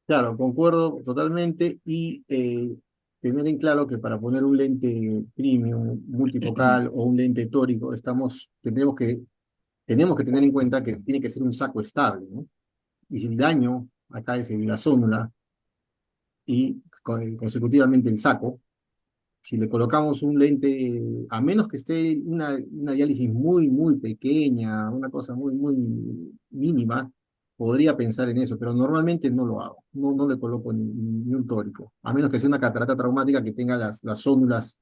Claro, concuerdo totalmente y tener en claro que para poner un lente premium, multifocal o un lente tórico, tenemos que tener en cuenta que tiene que ser un saco estable, ¿no? Y si el daño acá es en la zónula y consecutivamente el saco, si le colocamos un lente, a menos que esté una diálisis muy pequeña, una cosa muy mínima, podría pensar en eso, pero normalmente no lo hago. No le coloco ni un tórico, a menos que sea una catarata traumática que tenga las zónulas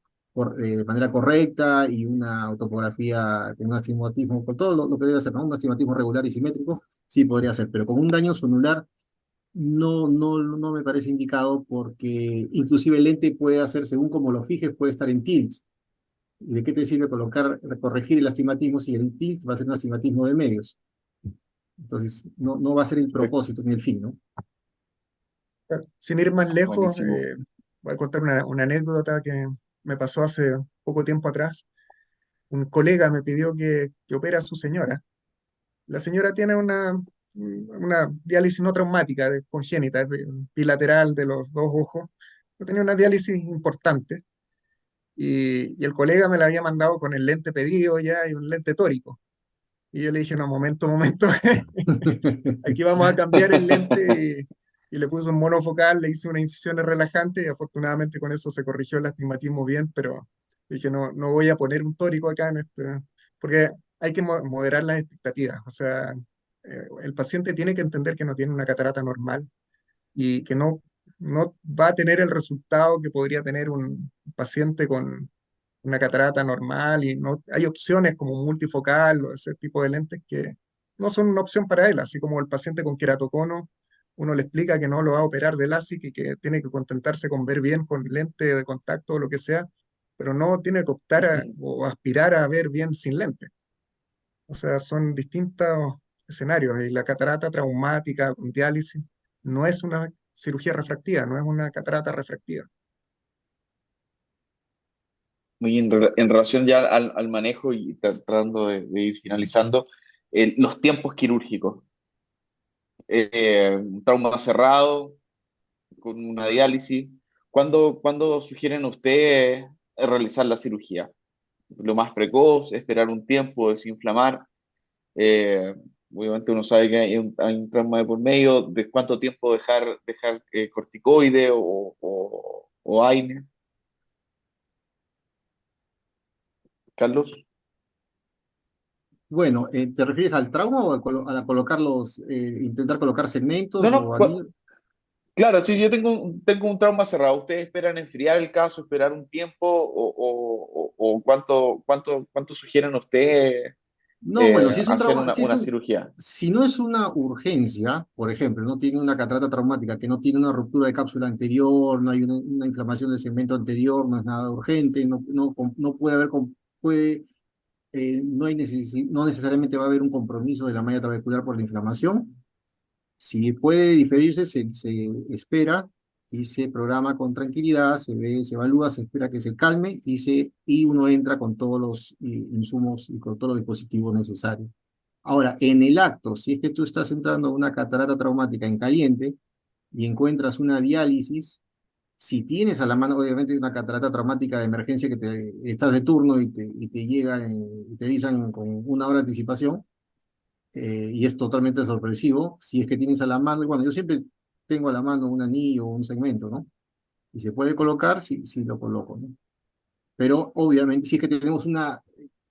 de manera correcta y una topografía con un astigmatismo, con todo lo que debe hacer, ¿no? Un astigmatismo regular y simétrico, sí podría ser, pero con un daño zonular no me parece indicado porque inclusive el lente puede hacer, según como lo fijes, puede estar en tilt. ¿Y de qué te sirve corregir el astigmatismo si el tilt va a ser un astigmatismo de medios? Entonces, no va a ser el Perfecto, propósito ni el fin, ¿no? Sin ir más lejos, buenísimo. voy a contar una anécdota que me pasó hace poco tiempo atrás. Un colega me pidió que opere a su señora. La señora tiene una diálisis no traumática, congénita, bilateral de los dos ojos. Pero tenía una diálisis importante y el colega me la había mandado con el lente pedido ya y un lente tórico. Y yo le dije, no, momento, aquí vamos a cambiar el lente y le puse un monofocal, le hice unas incisiones relajantes y afortunadamente con eso se corrigió el astigmatismo bien, pero dije, no voy a poner un tórico acá en este, porque hay que moderar las expectativas. O sea, el paciente tiene que entender que no tiene una catarata normal y que no va a tener el resultado que podría tener un paciente con una catarata normal y no hay opciones como multifocal o ese tipo de lentes que no son una opción para él, así como el paciente con queratocono, uno le explica que no lo va a operar de LASIK y que tiene que contentarse con ver bien con lente de contacto o lo que sea, pero no tiene que optar o aspirar a ver bien sin lente. O sea, son distintos escenarios y la catarata traumática con diálisis no es una cirugía refractiva, no es una catarata refractiva. Muy en relación ya al manejo y tratando de ir finalizando, los tiempos quirúrgicos. Un trauma cerrado, con una diálisis. ¿Cuándo sugieren ustedes realizar la cirugía? Lo más precoz, esperar un tiempo, desinflamar. Eh, Obviamente uno sabe que hay un trauma de por medio, de cuánto tiempo dejar corticoide o AINE. Carlos. Bueno, ¿te refieres al trauma o a colocar intentar colocar No, segmentos no, o anillos? claro, sí, yo tengo un trauma cerrado. ¿Ustedes esperan enfriar el caso, esperar un tiempo o cuánto sugieren ustedes No, bueno, si es un hacer trauma, una cirugía? si no es una urgencia, por ejemplo, no tiene una catarata traumática, que no tiene una ruptura de cápsula anterior, no hay una inflamación del segmento anterior, no es nada urgente, no puede haber, puede, no necesariamente va a haber un compromiso de la malla trabecular por la inflamación. Si puede diferirse, se espera y se programa con tranquilidad, se ve, se evalúa, se espera que se calme y uno entra con todos los insumos y con todos los dispositivos necesarios. Ahora, en el acto, si es que tú estás entrando a una catarata traumática en caliente y encuentras una diálisis, si tienes a la mano, obviamente, una catarata traumática de emergencia que estás de turno y te llega, y te avisan con una hora de anticipación, y es totalmente sorpresivo, si es que tienes a la mano, y bueno, yo siempre tengo a la mano un anillo o un segmento, ¿no? Y se puede colocar, sí, sí lo coloco, ¿no? Pero obviamente, si es que tenemos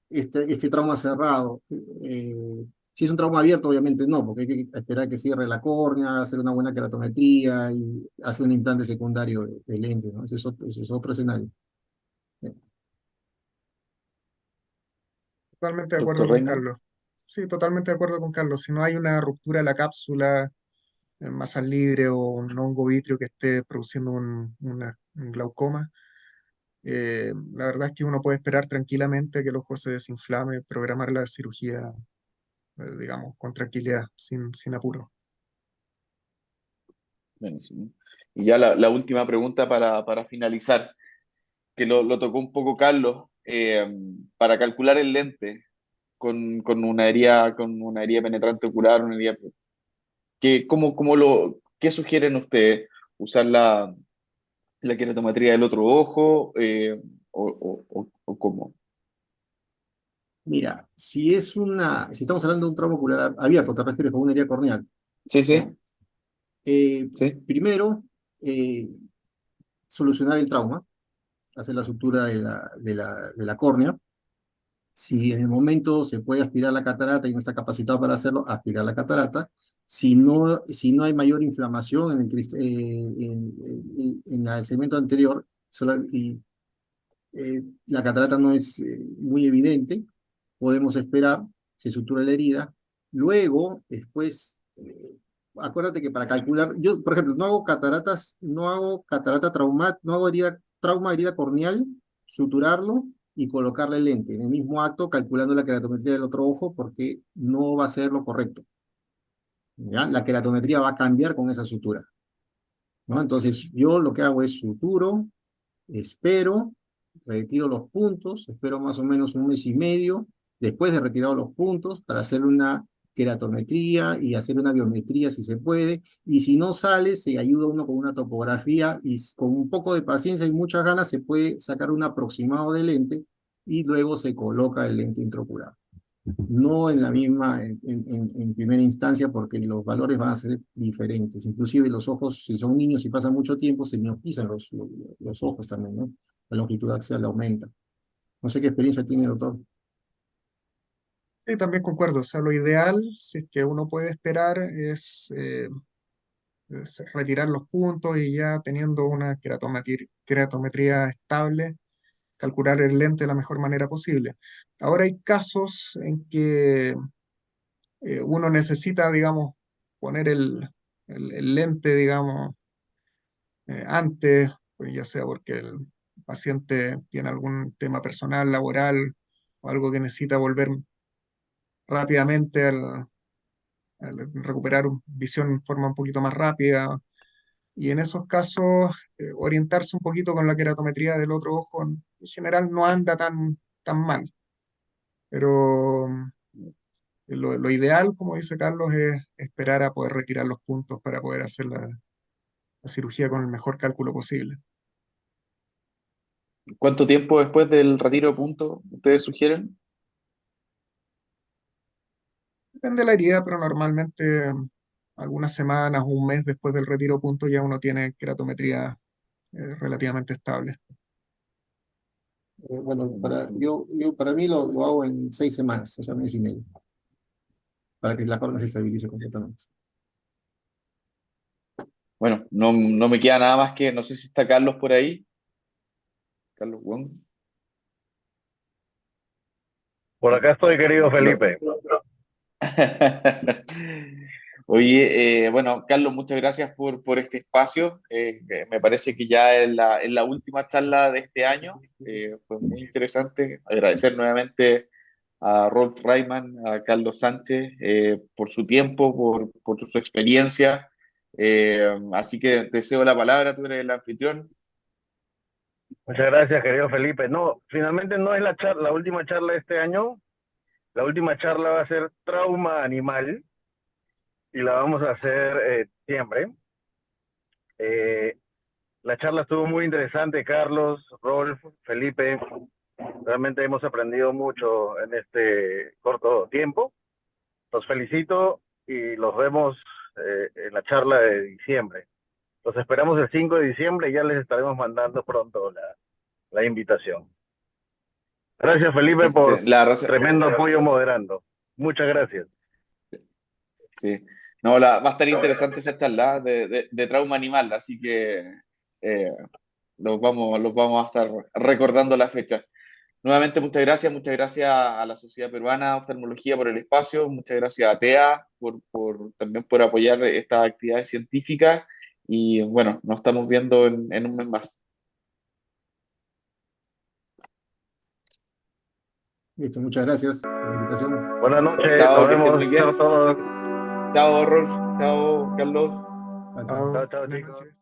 este trauma cerrado, si es un trauma abierto, obviamente no, porque hay que esperar que cierre la córnea, hacer una buena keratometría y hacer un implante secundario de lente, ¿no? Ese es otro escenario. Totalmente de acuerdo Doctor con Reina. Carlos. Sí, totalmente de acuerdo con Carlos. Si no hay una ruptura de la cápsula en masa libre o un hongo vitrio que esté produciendo un glaucoma, la verdad es que uno puede esperar tranquilamente que el ojo se desinflame, programar la cirugía, digamos, con tranquilidad, sin apuro. Buenísimo. Y ya la última pregunta para finalizar, que lo tocó un poco Carlos, para calcular el lente con una herida penetrante ocular, una herida, ¿qué sugieren ustedes? ¿Usar la queratometría del otro ojo o cómo? Mira, si estamos hablando de un trauma ocular abierto, te refieres con una herida corneal, Sí, sí, ¿no? Eh, sí. Primero, solucionar el trauma, hacer la sutura de la córnea. Si en el momento se puede aspirar la catarata y no está capacitado para hacerlo, aspirar la catarata. Si no hay mayor inflamación en el segmento anterior y la catarata no es muy evidente, podemos esperar, se sutura la herida. Luego, después, acuérdate que para calcular, yo, por ejemplo, no hago catarata trauma, no hago herida corneal, suturarlo y colocarle el lente. En el mismo acto, calculando la keratometría del otro ojo, porque no va a ser lo correcto. ¿Ya? La keratometría va a cambiar con esa sutura, ¿no? Entonces, yo lo que hago es suturo, espero, retiro los puntos, espero más o menos un mes y medio, después de retirado los puntos, para hacer una queratometría y hacer una biometría si se puede, y si no sale, se ayuda uno con una topografía y con un poco de paciencia y muchas ganas se puede sacar un aproximado de lente y luego se coloca el lente intraocular. No en la misma, en primera instancia, porque los valores van a ser diferentes. Inclusive los ojos, si son niños y pasan mucho tiempo, se miopizan los ojos también, ¿no? La longitud axial aumenta. No sé qué experiencia tiene, doctor. Sí, también concuerdo. O sea, lo ideal, si es que uno puede esperar, es retirar los puntos y ya teniendo una queratometría estable, calcular el lente de la mejor manera posible. Ahora hay casos en que uno necesita, digamos, poner el lente, digamos, antes, pues ya sea porque el paciente tiene algún tema personal, laboral, o algo que necesita volver rápidamente al recuperar visión en forma un poquito más rápida. Y en esos casos, orientarse un poquito con la queratometría del otro ojo en general no anda tan mal. Pero lo ideal, como dice Carlos, es esperar a poder retirar los puntos para poder hacer la cirugía con el mejor cálculo posible. ¿Cuánto tiempo después del retiro de puntos ustedes sugieren? Depende de la herida, pero normalmente algunas semanas o un mes después del retiro punto ya uno tiene queratometría relativamente estable. Bueno, para mí lo hago en 6 semanas, o sea, mes y medio, para que la córnea se estabilice completamente. Bueno, no me queda nada más que, no sé si está Carlos por ahí. Carlos Wong. Por acá estoy, querido Felipe. Oye, bueno, Carlos, muchas gracias por este espacio. Me parece que ya es la última charla de este año. Fue muy interesante. Agradecer nuevamente a Rolf Reimann, a Carlos Sánchez, por su tiempo, por su experiencia. Así que te cedo la palabra, tú eres el anfitrión. Muchas gracias, querido Felipe. No, finalmente no es la última charla de este año. La última charla va a ser trauma animal y la vamos a hacer en diciembre. Eh, la charla estuvo muy interesante, Carlos, Rolf, Felipe. Realmente hemos aprendido mucho en este corto tiempo. Los felicito y los vemos en la charla de diciembre. Los esperamos el 5 de diciembre y ya les estaremos mandando pronto la invitación. Gracias, Felipe, por La raza- tremendo apoyo moderando. Muchas gracias. Sí. No, va a estar interesante esa charla de trauma animal, así que eh, los vamos a estar recordando la fecha. Nuevamente, muchas gracias a la Sociedad Peruana de Oftalmología por el espacio, muchas gracias a TEA también por apoyar estas actividades científicas y bueno, nos estamos viendo en un mes más. Listo, muchas gracias por la invitación. Buenas noches, Chao, nos que estén vemos. muy Chao bien. a todos. Chao, Rolf. Chao, Carlos. Chao, chao. Chao, Chao, chao, buenas chicos. noches.